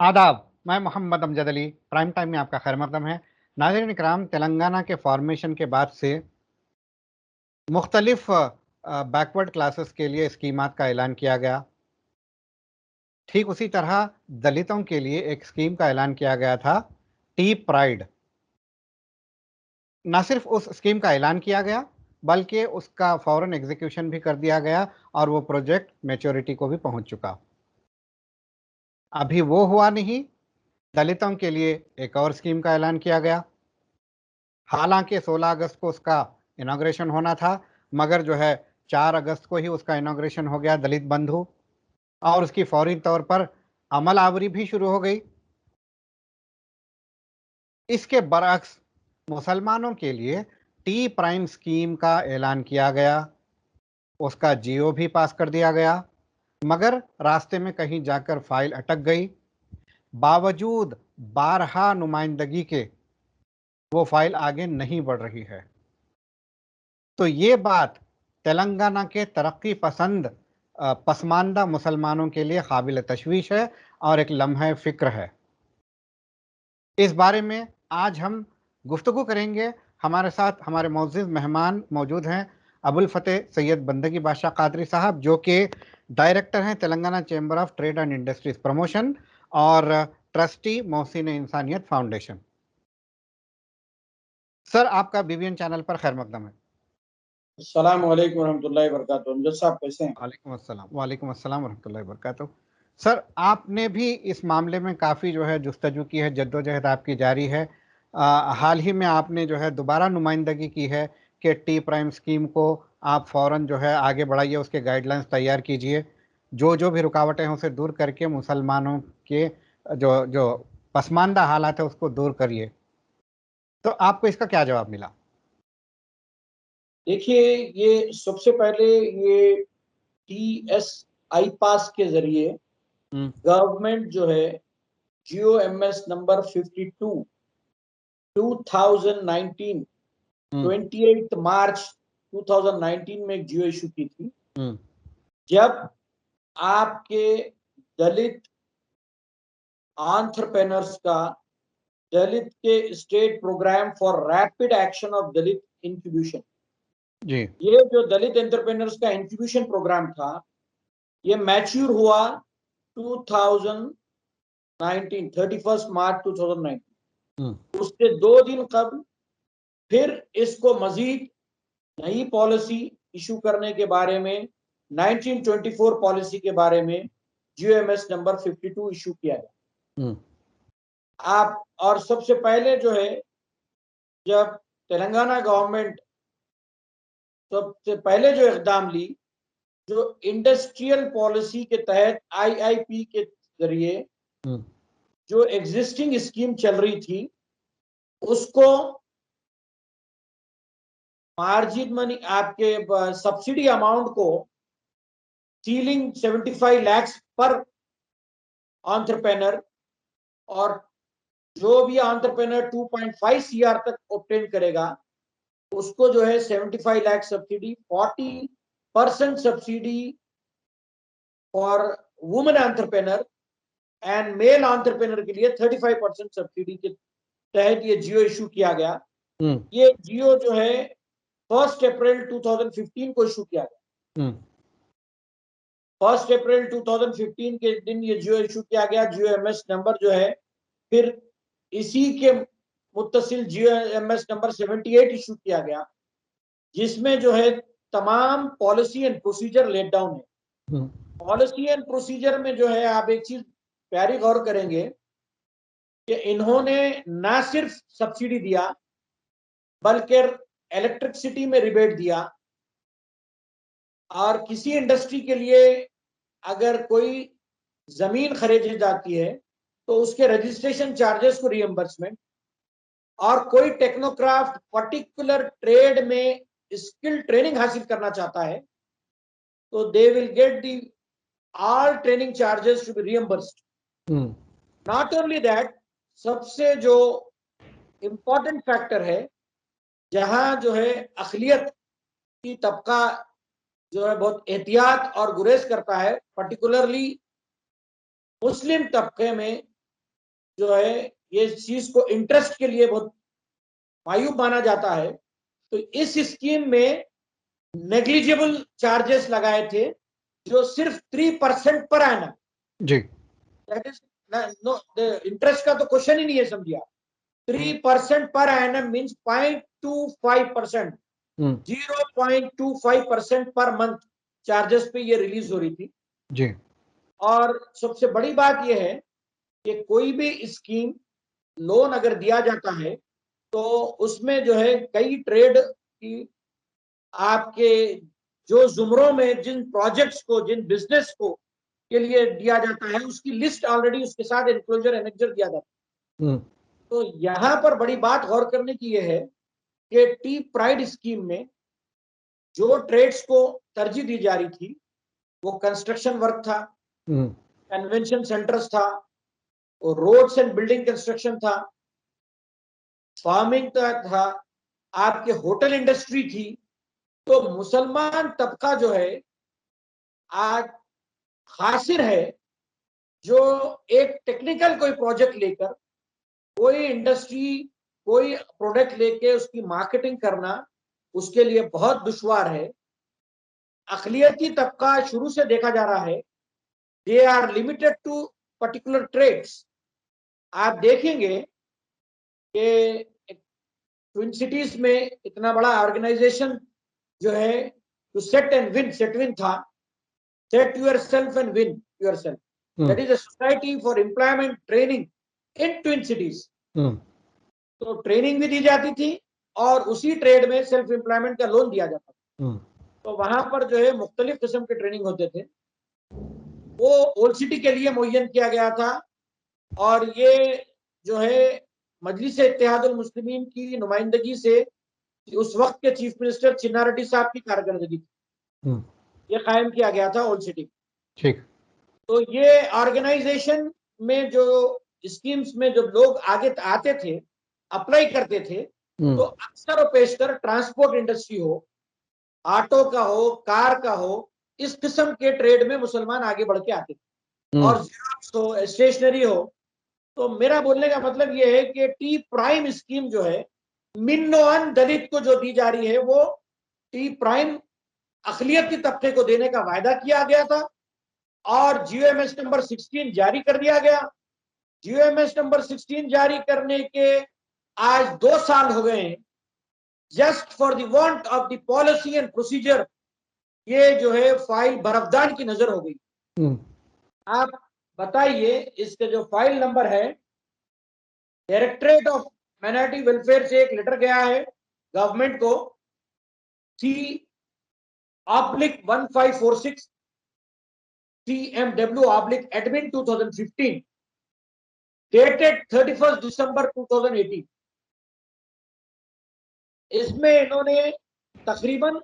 आदाब। मैं Mohammad Amjad Ali. Prime time में आपका खैर मकदम है। नाज़रीन इकराम, तेलंगाना के फॉर्मेशन के बाद से मुख्तलिफ बैकवर्ड क्लासेस के लिए स्कीमात का ऐलान किया गया। ठीक उसी तरह दलितों के लिए एक स्कीम का ऐलान किया गया था, टी प्राइड। न सिर्फ उस स्कीम का ऐलान किया गया, बल्कि उसका फौरन एग्जीक्यूशन भी कर दिया गया और वो प्रोजेक्ट मैच्योरिटी को भी पहुंच चुका। अभी वो हुआ नहीं। दलितों के लिए एक और स्कीम का ऐलान किया गया। हालांकि 16 अगस्त को उसका इनाग्रेशन होना था, मगर जो है 4 अगस्त को ही उसका इनाग्रेशन हो गया, दलित बंधु, और उसकी फौरी तौर पर अमल आवरी भी शुरू हो गई। इसके बरअक्स मुसलमानों के लिए टी प्राइम स्कीम का ऐलान किया गया, उसका जीओ भी पास कर दिया गया, मगर रास्ते में कहीं जाकर फाइल अटक गई। बावजूद बारहा नुमाइंदगी के वो फाइल आगे नहीं बढ़ रही है। तो ये बात तेलंगाना के तरक्की पसंद पसमानदा मुसलमानों के लिए काबिल तशवीश है और एक लम्हा फ़िक्र है। इस बारे में आज हम गुफ्तगू करेंगे। हमारे साथ हमारे मोअज़्ज़िज़ मेहमान मौजूद हैं, अबुल फ़तेह सैयद बंदगी बादशाह कादरी साहब, जो कि डायरेक्टर हैं Telangana chamber of trade and industries promotion और ट्रस्टी मोहसिन इंसानियत फाउंडेशन। सर, आपका बीबीएन चैनल पर खैर मकदम है। अस्सलाम वालेकुम रहमतुल्लाहि व बरकातुहू। अमजद साहब कैसे हैं? वालेकुम अस्सलाम वरहमतुल्लाहि वबरकातुहू। सर, आपने भी इस मामले में काफ़ी जो है जुस्तजू की है, जद्दोजहद आपकी जारी है। हाल ही में आपने जो है दोबारा नुमाइंदगी की है कि टी प्राइम स्कीम को आप फ़ौरन जो है आगे बढ़ाइए, उसके गाइडलाइंस तैयार कीजिए, जो जो भी रुकावटें हैं उसे दूर करके मुसलमानों के जो जो पसमानदा हालात है उसको दूर करिए। तो आपको इसका क्या जवाब मिला? देखिए, ये सबसे पहले ये TSI पास के जरिए गवर्नमेंट जो है GOMS नंबर 52 2019 28 मार्च 2019 में एक जियो इशू की थी, जब आपके दलित एंटरप्रेन्योर्स का दलित के state program for rapid action of Dalit incubation, जी। ये जो दलित एंटरप्रेन्योर्स का इंक्यूबेशन प्रोग्राम था, ये मैच्योर हुआ 2019 31 मार्च 2019। उसके 2 दिन कबल फिर इसको मजीद नई पॉलिसी इशू करने के बारे में 1924 पॉलिसी के बारे में GOMS नंबर 52 इशू किया गया। आप और सबसे पहले जो है, जब तेलंगाना गवर्नमेंट सबसे पहले जो इकदाम ली, जो इंडस्ट्रियल पॉलिसी के तहत IIP के जरिए जो एग्जिस्टिंग स्कीम चल रही थी, उसको मार्जिन मनी आपके सब्सिडी अमाउंट को सीलिंग 75 लाख पर एंटरप्रेन्योर, और जो भी एंटरप्रेन्योर 2.5 CR तक ऑब्टेन करेगा उसको जो है 75 lakh subsidy, 40% subsidy for women entrepreneur and male entrepreneur के लिए 35% सब्सिडी के तहत ये जियो इशू किया गया। ये जियो जो है 1 अप्रैल 2015 को इशू किया गया। 1 अप्रैल 2015 के दिन ये जियो इशू किया गया। GOMS नंबर जो है फिर इसी के मुत्तसिल GOMS नंबर 78 इशू किया गया, जिसमें जो है तमाम policy and procedure laid down है। पॉलिसी एंड प्रोसीजर में जो है, आप एक चीज प्यारी गौर करेंगे कि इन्होंने ना सिर्फ सब्सिडी दिया, बल्कि इलेक्ट्रिसिटी में रिबेट दिया, और किसी इंडस्ट्री के लिए अगर कोई जमीन खरीदी जाती है तो उसके रजिस्ट्रेशन चार्जेस को रिएम्बर्समेंट, और कोई टेक्नोक्राफ्ट पर्टिकुलर ट्रेड में स्किल ट्रेनिंग हासिल करना चाहता है तो they will get the all training charges to be reimbursed. Not only that, सबसे जो important factor है, जहां जो है अखिलियत की तबका जो है बहुत एहतियात और गुरेज करता है, पर्टिकुलरली मुस्लिम तबके में जो है ये चीज को इंटरेस्ट के लिए बहुत मायूब माना जाता है, तो इस स्कीम में नेग्लिजिबल चार्जेस लगाए थे जो सिर्फ 3% पर एनम जी। दैट इज नो, इंटरेस्ट का तो क्वेश्चन ही नहीं है, समझिए आप। 3% पर annum means 0.25%, 0.25% per month charges पे ये रिलीज हो रही थी जी। और सबसे बड़ी बात यह है कि कोई भी स्कीम लोन अगर दिया जाता है तो उसमें जो है कई ट्रेड की आपके जो जुमरों में जिन प्रोजेक्ट्स को, जिन बिजनेस को के लिए दिया जाता है उसकी लिस्ट ऑलरेडी उसके साथ एनक्लोजर एनेक्जर दिया जाता है। तो यहां पर बड़ी बात गौर करने की यह है कि टी प्राइड स्कीम में जो ट्रेड्स को तरजीह दी जा रही थी वो कंस्ट्रक्शन वर्क था, कन्वेंशन सेंटर्स था, रोड्स एंड बिल्डिंग कंस्ट्रक्शन था, फार्मिंग था, आपके होटल इंडस्ट्री थी। तो मुसलमान तबका जो है आज हासिर है जो एक टेक्निकल कोई प्रोजेक्ट लेकर, कोई इंडस्ट्री, कोई प्रोडक्ट लेके उसकी मार्केटिंग करना उसके लिए बहुत दुश्वार है। अकलियती तबका शुरू से देखा जा रहा है, they are limited to particular trades. आप देखेंगे कि ट्विन सिटीज में इतना बड़ा ऑर्गेनाइजेशन जो है to set and win, set win था, set yourself and win yourself, that is a society for employment training in twin cities. तो ट्रेनिंग भी दी जाती थी और उसी ट्रेड में सेल्फ एम्प्लॉयमेंट का लोन दिया जाता था। तो वहां पर जो है मुख्तलिफ किस्म के ट्रेनिंग होते थे, वो ओल्ड सिटी के लिए मुहैया किया गया था। और ये जो है मजलिस इत्तेहादुल मुस्लिमीन की नुमाइंदगी से उस वक्त के चीफ मिनिस्टर चिन्नारेड्डी साहब की कारकर्दगी थी, ये कायम किया गया था ओल्ड सिटी। ठीक। तो ये ऑर्गेनाइजेशन में जो स्कीम्स में जब लोग आगे आते थे, अप्लाई करते थे, तो अक्सर और पेशतर ट्रांसपोर्ट इंडस्ट्री हो, ऑटो का हो, कार का हो, इस किस्म के ट्रेड में मुसलमान आगे बढ़ के आते थे। और जेरॉक्स हो, स्टेशनरी हो। तो मेरा बोलने का मतलब यह है कि टी प्राइम स्कीम जो है मिन्नोअन दलित को जो दी जा रही है वो टी प्राइम अकलियती तबके को देने का वायदा किया गया था और जीओएमएस नंबर 16 जारी कर दिया गया। जीओएमएस नंबर 16 जारी करने के आज 2 साल हो गए हैं। Just for the want of the policy and procedure ये जो है फाइल बरफदान की नजर हो गई। आप बताइए, इसके जो फाइल नंबर है, डायरेक्टरेट ऑफ माइनॉरिटी वेलफेयर से एक लेटर गया है गवर्नमेंट को, C/1546 CMW/admin 2015 dated 31st December 2018। इसमें इन्होंने तकरीबन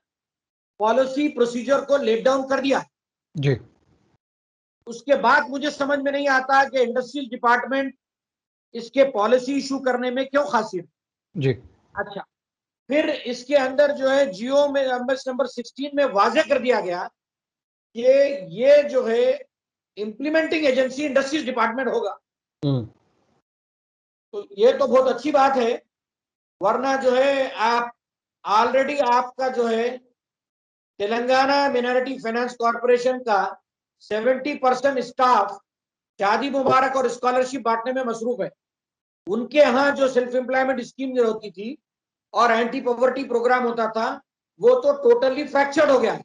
पॉलिसी प्रोसीजर को लेट डाउन कर दिया जी। उसके बाद मुझे समझ में नहीं आता कि इंडस्ट्रियल डिपार्टमेंट इसके पॉलिसी इशू करने में क्यों खासिर जी। अच्छा, फिर इसके अंदर जो है जियो में नंबर 16 में वाजे कर दिया गया कि ये जो है इंप्लीमेंटिंग एजेंसी इंडस्ट्रीज डिपार्टमेंट होगा। तो ये तो बहुत अच्छी बात है, वरना जो है आप ऑलरेडी आपका जो है तेलंगाना मिनॉरिटी फाइनेंस कॉर्पोरेशन का 70% स्टाफ शादी मुबारक और स्कॉलरशिप बांटने में मसरूफ है। उनके यहाँ जो सेल्फ एम्प्लॉयमेंट स्कीम जो होती थी और एंटी पॉवर्टी प्रोग्राम होता था वो तो टोटली फ्रैक्चर्ड हो गया है।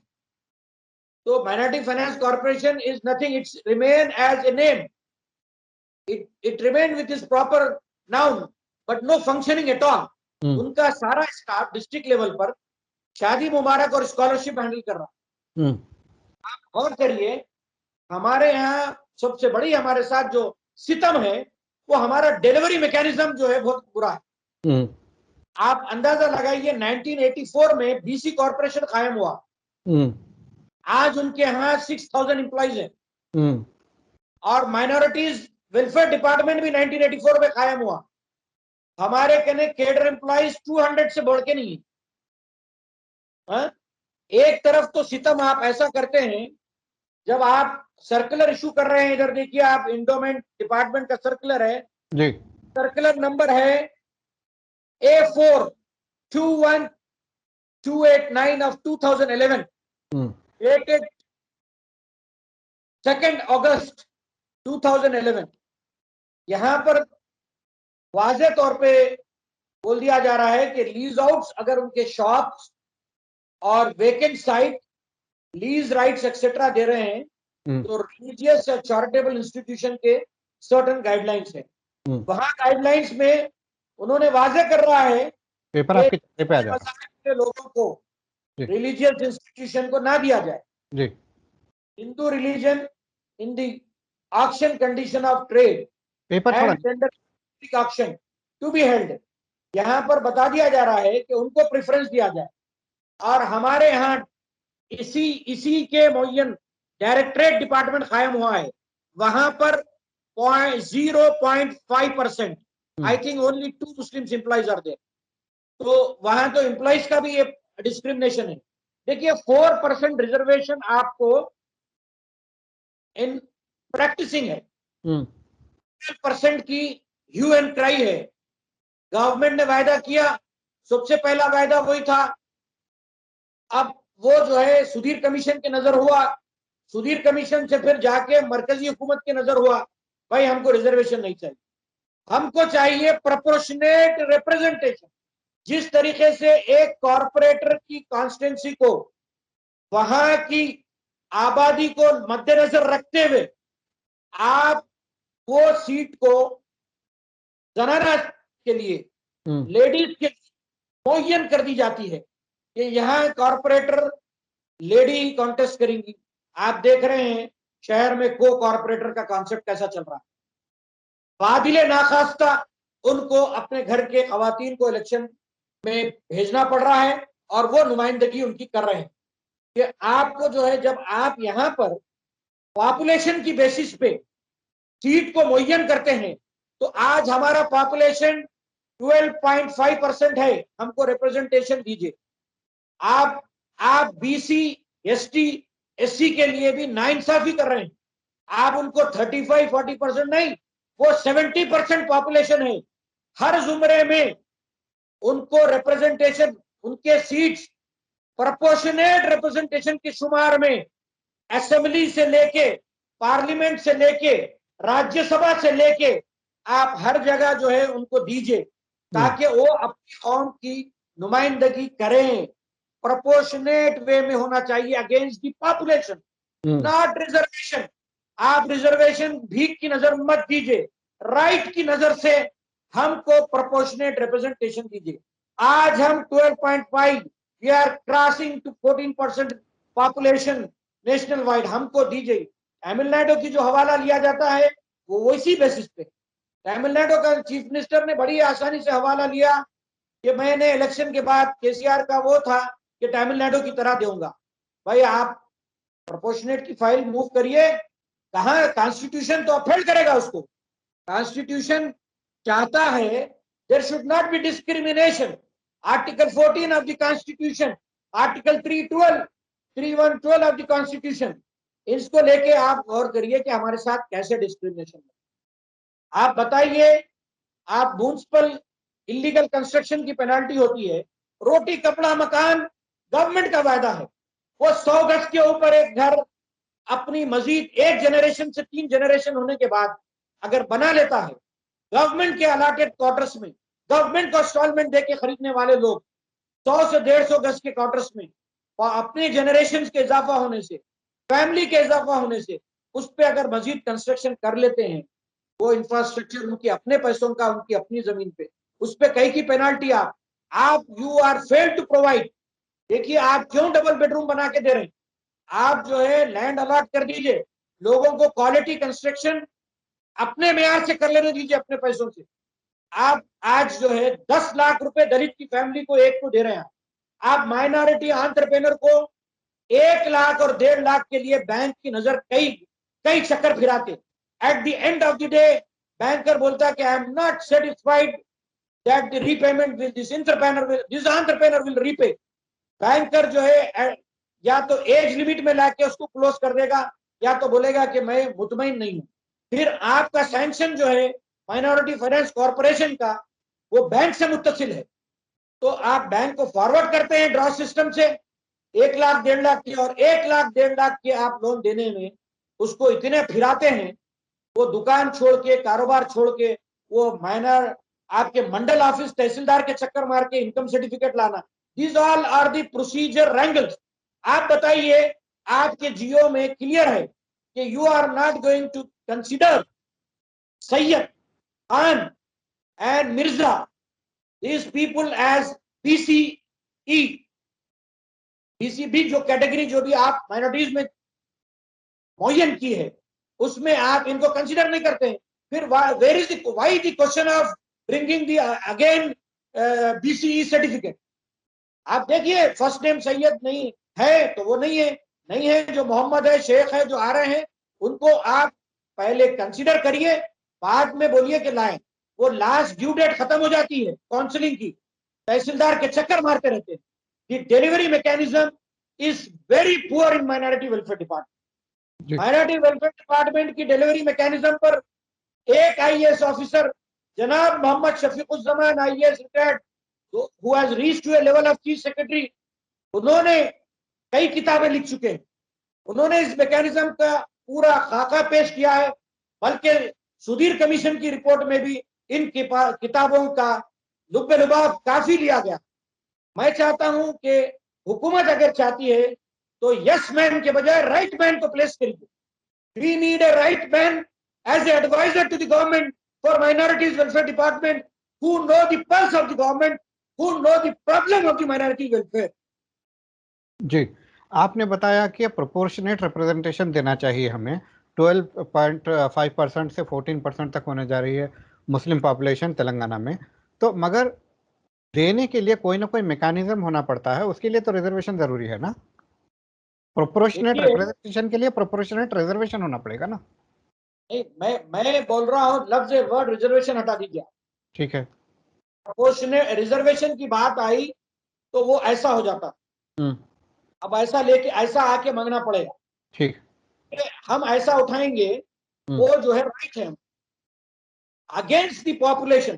तो minority finance corporation is nothing, it's remain as a name, it remain with is proper noun but no functioning at all. उनका सारा स्टाफ डिस्ट्रिक्ट लेवल पर शादी मुबारक और स्कॉलरशिप हैंडल कर रहा है। आप गौर करिए, हमारे यहाँ सबसे बड़ी हमारे साथ जो सितम है वो हमारा डिलीवरी मैकेनिज्म जो है बहुत बुरा है। आप अंदाजा लगाइए 1984 में बीसी कॉर्पोरेशन कायम हुआ, आज उनके यहाँ 6000 एम्प्लॉइज हैं और माइनॉरिटीज वेलफेयर डिपार्टमेंट भी 1984 में कायम हुआ। हमारे कहने केडर एम्प्लॉइज 200 से बढ़ के नहीं है। एक तरफ तो सितम आप ऐसा करते हैं, जब आप सर्कुलर इशू कर रहे हैं, इधर देखिए आप इंडोमेंट डिपार्टमेंट का सर्कुलर है जी। सर्कुलर नंबर है A4-21289 of 2011, dated 2 अगस्त 2011। यहां पर वाज़े तौर पे बोल दिया जा रहा है कि लीज आउट्स अगर उनके शॉप्स और vacant site lease rights etcetera दे रहे हैं तो रिलीजियस या चैरिटेबल इंस्टीट्यूशन के सर्टेन गाइडलाइंस है। वहां गाइडलाइंस में उन्होंने वाजे कर रहा है पेपर आपके चेहरे पे आ जाता के लोगों को रिलीजियस इंस्टीट्यूशन को ना दिया जाए। जी। Hindu religion in the auction condition of trade paper थोड़ा and tender auction to be held. यहां पर बता दिया जा रहा है कि उनको प्रेफरेंस दिया जाए। और हमारे यहाँ इसी के मुअय्यन डायरेक्टरेट डिपार्टमेंट कायम हुआ है, वहां पर 0.5%, I think only 2 Muslim employees are there. तो वहां तो एम्प्लॉइज का भी ये डिस्क्रिमिनेशन है। देखिए 4% रिजर्वेशन आपको इन प्रैक्टिसिंग है, 12% की ह्यू एंड क्राई है। गवर्नमेंट ने वायदा किया, सबसे पहला वायदा वही था। अब वो जो है सुधीर कमीशन के नजर हुआ, सुधीर कमीशन से फिर जाके मरकजी हुकूमत के नजर हुआ, भाई हमको रिजर्वेशन नहीं चाहिए, हमको चाहिए प्रोपोर्शनेट रिप्रेजेंटेशन। जिस तरीके से एक कॉरपोरेटर की कॉन्स्टिट्यूंसी को वहां की आबादी को मद्देनजर रखते हुए आप वो सीट को जनाना के लिए, लेडीज के मुअय्यन कर दी जाती है कि यहाँ कॉरपोरेटर लेडी कॉन्टेस्ट करेंगी। आप देख रहे हैं शहर में को कॉरपोरेटर का कॉन्सेप्ट कैसा चल रहा है। बादिले नाखास्ता उनको अपने घर के खवातीन को इलेक्शन में भेजना पड़ रहा है और वो नुमाइंदगी उनकी कर रहे हैं कि आपको जो है, जब आप यहाँ पर पॉपुलेशन की बेसिस पे सीट को मुअय्यन करते हैं तो आज हमारा पॉपुलेशन 12.5% है, हमको रिप्रेजेंटेशन दीजिए। आप बीसी, एसटी, एससी के लिए भी नाइंसाफी कर रहे हैं। आप उनको 35-40% नहीं, वो 70% पॉपुलेशन है। हर जुमरे में उनको रिप्रेजेंटेशन, उनके सीट्स प्रोपोर्शनेट रिप्रेजेंटेशन के शुमार में असेंबली से लेके, पार्लियामेंट से लेके, राज्यसभा से लेके आप हर जगह जो है उनको दीजिए ताकि वो अपनी कौम की नुमाइंदगी करें। प्रोपोर्शनेट वे में होना चाहिए against the population, not reservation. आप रिजर्वेशन भीख की नजर मत दीजिए, राइट की नजर से हमको प्रोपोर्शनेट रिप्रेजेंटेशन दीजिए। आज हम 12.5, we are crossing to 14% population national wide, हमको दीजिए। तमिलनाडु की जो हवाला लिया जाता है वो इसी बेसिस पे। तमिलनाडु का चीफ मिनिस्टर ने बड़ी आसानी से हवाला लिया कि मैंने इलेक्शन के बाद केसीआर का वो था कि तमिलनाडु की तरह दूंगा। भाई आप प्रोपोर्शनेट की फाइल मूव करिए, कहां कॉन्स्टिट्यूशन तो अपहेल्ड करेगा उसको। कॉन्स्टिट्यूशन चाहता है there should not be discrimination. Article 14 of the constitution, article 312 of the constitution, इसको लेके आप गौर करिए कि हमारे साथ कैसे डिस्क्रिमिनेशन है। आप बताइए, आप म्युनिसिपल इलीगल कंस्ट्रक्शन की पेनाल्टी होती है, रोटी कपड़ा मकान गवर्नमेंट का वायदा है। वो 100 गज के ऊपर एक घर अपनी मजीद एक जनरेशन से 3 जनरेशन होने के बाद अगर बना लेता है गवर्नमेंट के अलाटेड क्वार्टर्स में, गवर्नमेंट को इंस्टॉलमेंट देके खरीदने वाले लोग 100 से 150 गज के क्वार्टर्स में अपने जनरेशन के इजाफा होने से, फैमिली के इजाफा होने से उस पर अगर मजीद कंस्ट्रक्शन कर लेते हैं, वो इंफ्रास्ट्रक्चर उनके अपने पैसों का, उनकी अपनी जमीन पे, उस पर कई की पेनाल्टी आप you are failed to provide. देखिए आप क्यों डबल बेडरूम बना के दे रहे हैं। आप जो है लैंड अलॉट कर दीजिए, लोगों को क्वालिटी कंस्ट्रक्शन अपने मेयार से कर लेने दीजिए अपने पैसों से। आप आज जो है 10 लाख रुपए दलित की फैमिली को एक को दे रहे हैं। आप माइनॉरिटी एंटरप्रेन्योर को 1 लाख और 1.5 लाख के लिए बैंक की नजर कई कई चक्कर फिराते। At the end of the day banker बोलता है कि I am not satisfied that the repayment will this entrepreneur will repay. Banker जो है या तो एज लिमिट में लाके उसको क्लोज कर देगा या तो बोलेगा कि मैं मुतमईन नहीं हूं। फिर आपका सैंक्शन जो है माइनॉरिटी फाइनेंस कॉर्पोरेशन का वो बैंक से मुत्तसिल है, तो आप बैंक को फॉरवर्ड करते हैं ड्रॉ सिस्टम से 1 लाख 1.5 लाख की, और 1 लाख 1.5 लाख के आप लोन देने में उसको इतने फिराते हैं, वो दुकान छोड़ के, कारोबार छोड़ के, वो माइनर आपके मंडल ऑफिस तहसीलदार के चक्कर मार के इनकम सर्टिफिकेट लाना, these all are the procedure wrangles. आप बताइए, आपके जियो में क्लियर है कि you are not going to consider Syed, Khan and Mirza, these people as BCE, BCB जो कैटेगरी जो भी आप माइनॉरिटीज में मुय्यन की है, उसमें आप इनको कंसीडर नहीं करते हैं। फिर where is why the question of bringing the again BCE certificate? आप देखिए, फर्स्ट नेम सैयद नहीं है तो वो नहीं है, नहीं है जो मोहम्मद है, शेख है जो आ रहे हैं, उनको आप पहले कंसीडर करिए, बाद में बोलिए कि लाएं। वो लास्ट ड्यू डेट खत्म हो जाती है काउंसलिंग की, तहसीलदार के चक्कर मारते रहते हैं। The delivery mechanism is very poor in minority welfare department. Minority welfare department की डिलीवरी मैकेनिज्म पर एक IAS ऑफिसर जनाब Mohammed Shafiquzzaman IAS retired, who has reached to a level of chief secretary, उन्होंने कई किताबें लिख चुके हैं, उन्होंने इस मैकेनिज्म का पूरा खाका पेश किया है, बल्कि सुधीर कमीशन की रिपोर्ट में भी इन किताबों का लुब्बे लुबाब काफी लिया गया। मैं चाहता हूं कि हुकूमत अगर चाहती है तो यस मैन के बजाय राइट मैन को प्लेस करिए। We need a right man as an advisor to the government for minorities welfare department, who know the pulse of the government, who know the problem of the minority welfare. जी, आपने बताया कि proportionate representation देना चाहिए हमें। 12.5% से 14% तक होने जा रही है मुस्लिम पॉपुलेशन तेलंगाना में, तो मगर देने के लिए कोई ना कोई मैकेनिज्म होना पड़ता है, उसके लिए तो रिजर्वेशन जरूरी है ना। प्रोपोर्शनेट रिप्रेजेंटेशन के लिए प्रोपोर्शनेट रिजर्वेशन होना पड़ेगा ना। नहीं, मैं बोल रहा हूँ, लफ्ज वर्ड रिजर्वेशन हटा दीजिए। ठीक है, प्रोपोर्शनेट रिजर्वेशन की बात आई तो वो ऐसा हो जाता, अब ऐसा लेके ऐसा आके मांगना पड़ेगा। ठीक, हम ऐसा उठाएंगे, वो जो है राइट है, against the population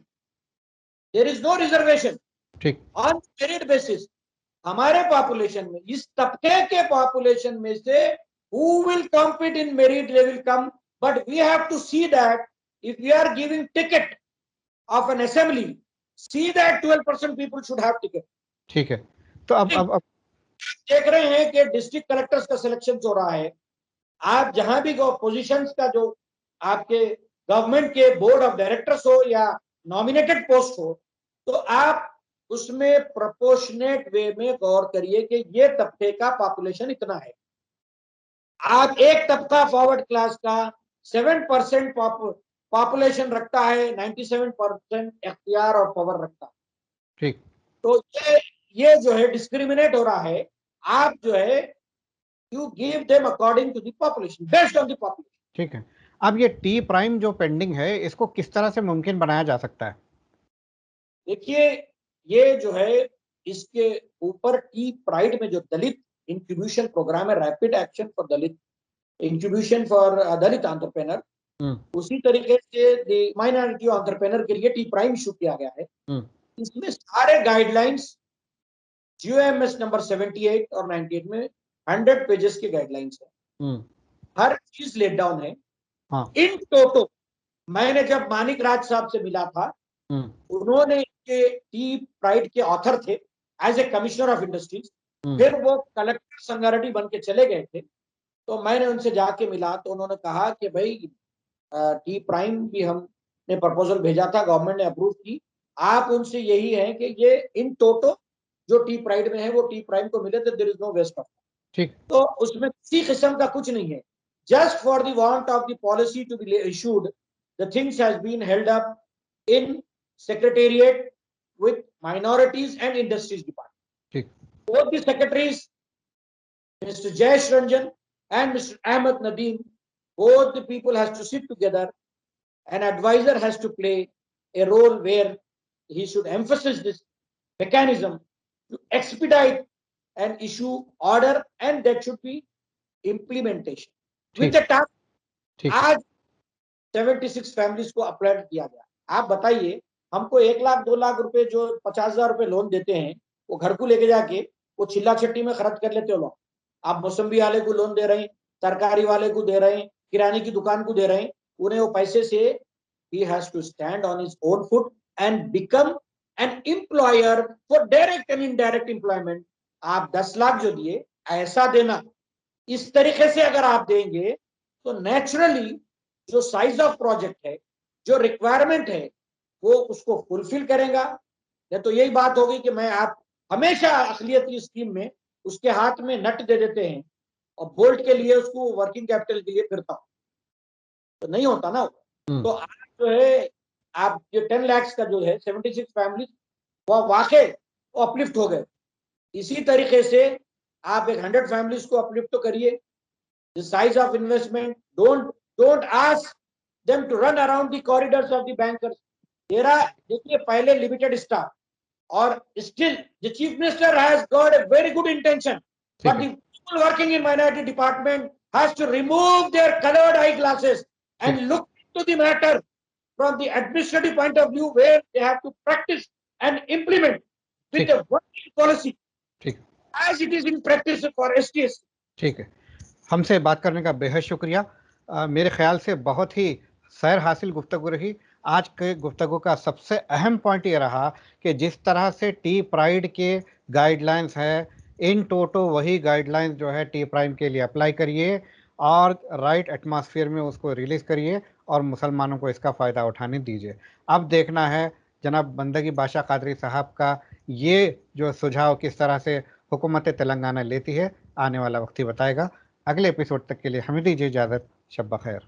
there is no reservation, ठीक, ऑन मेरिट बेसिस। हमारे पॉपुलेशन में, इस तबके के पॉपुलेशन में से who will compete in merit, they will come, but we have to see that if we are giving ticket of an assembly, see that 12% people should have ticket. ठीक है, तो अब देख रहे हैं कि डिस्ट्रिक्ट कलेक्टर्स का सिलेक्शन हो रहा है, आप जहां भी पोजीशंस का जो आपके गवर्नमेंट के बोर्ड ऑफ डायरेक्टर्स हो या नॉमिनेटेड पोस्ट हो, तो आप उसमें प्रोपोर्शनेट वे में गौर करिए कि ये तबके का पॉपुलेशन इतना है। आप एक तबका फॉरवर्ड क्लास का 7% पॉपुलेशन रखता है, 97% इख्तियार और पावर रखता है। ठीक, तो ये जो है डिस्क्रिमिनेट हो रहा है। आप जो है you give them according to the population, based on the population. ठीक है, अब ये टी प्राइम जो पेंडिंग है, इसको किस तरह से मुमकिन बनाया जा सकता है? देखिए, ये जो है, इसके ऊपर टी प्राइड में जो दलित इंक्यूबेशन प्रोग्राम है, rapid action for Dalit incubation for Dalit entrepreneur, उसी तरीके से माइनॉरिटी एंटरप्रेन्योर के लिए टी प्राइम इशू किया गया है। इसमें सारे गाइडलाइंस GOMS नंबर 78 और 98 में 100 पेजेस की गाइडलाइंस है, हर चीज लेट डाउन है। इन टोटो मैंने जब मानिक राज साहब से मिला था, उन्होंने टी प्राइड के ऑथर थे as a commissioner of industries, फिर वो कलेक्टर संगारेड्डी बन के चले गए थे। तो मैंने उनसे जाके मिला तो उन्होंने कहा कि भाई टी प्राइम भी हमने प्रपोजल भेजा था, गवर्नमेंट ने अप्रूव की, आप उनसे यही है कि ये इन टोटो जो टी प्राइड में है वो टी प्राइम को मिले, तो there is no waste of. ठीक, तो उसमें किसी किस्म का कुछ नहीं है, just for the want of the policy to be issued, the things has been held up in secretariat with minorities and industries department. Both the secretaries, Mr. Jayesh Ranjan and Mr. Ahmed Nadeem, both the people has to sit together. An advisor has to play a role where he should emphasize this mechanism to expedite and issue order, and that should be implementation with the task. आज 76 families को apply किया गया। आप बताइए, हमको 1 लाख 2 लाख रुपए जो 50,000 रुपए लोन देते हैं, वो घर को लेके जाके वो चिल्ला चट्टी में खर्च कर लेते हो लोग। आप मौसम्बी वाले को लोन दे रहे हैं, तरकारी वाले को दे रहे हैं, किराने की दुकान को दे रहे हैं, उन्हें वो पैसे से he has to stand on his own foot and become an employer for direct and indirect employment। आप 10 लाख जो दिए, ऐसा देना, इस तरीके से अगर आप देंगे तो नेचुरली जो साइज ऑफ प्रोजेक्ट है, जो रिक्वायरमेंट है, वो उसको फुलफिल करेगा। या तो यही बात होगी कि मैं आप हमेशा अखिलियती स्कीम में उसके हाथ में नट दे देते हैं और बोल्ट के लिए उसको वर्किंग कैपिटल के लिए फिरता हूं, तो नहीं होता ना। तो आप जो है, आप जो 10 लाख का जो है 76 फैमिली, वो वाकई वो अपलिफ्ट हो गए। इसी तरीके से आप एक 100 फैमिलीज को अपलिफ्ट तो करिए। The size of investment, don't ask them to run around the corridors of the bankers. तेरा देखिए, पहले लिमिटेड स्टाफ, और still the chief minister has got a very good intention, but the people working in minority department has to remove their coloured eye glasses and look into the matter from the administrative point of view, where they have to practice and implement with a working policy as it is in practice for STS। ठीक है, हमसे बात करने का बेहद शुक्रिया। मेरे ख्याल से बहुत ही सैर हासिल गुफ्तगू रही। आज के गुफ्तगू का सबसे अहम पॉइंट ये रहा कि जिस तरह से टी प्राइड के गाइडलाइंस है, इन टोटो वही गाइडलाइंस जो है टी प्राइम के लिए अप्लाई करिए और राइट एटमॉस्फेयर में उसको रिलीज़ करिए और मुसलमानों को इसका फ़ायदा उठाने दीजिए। अब देखना है जनाब बंदगी बादशाह कादरी साहब का ये जो सुझाव किस तरह से हुकूमत तेलंगाना लेती है, आने वाला वक्त ही बताएगा। अगले एपिसोड तक के लिए हमें दीजिए इजाज़त। शब बखैर।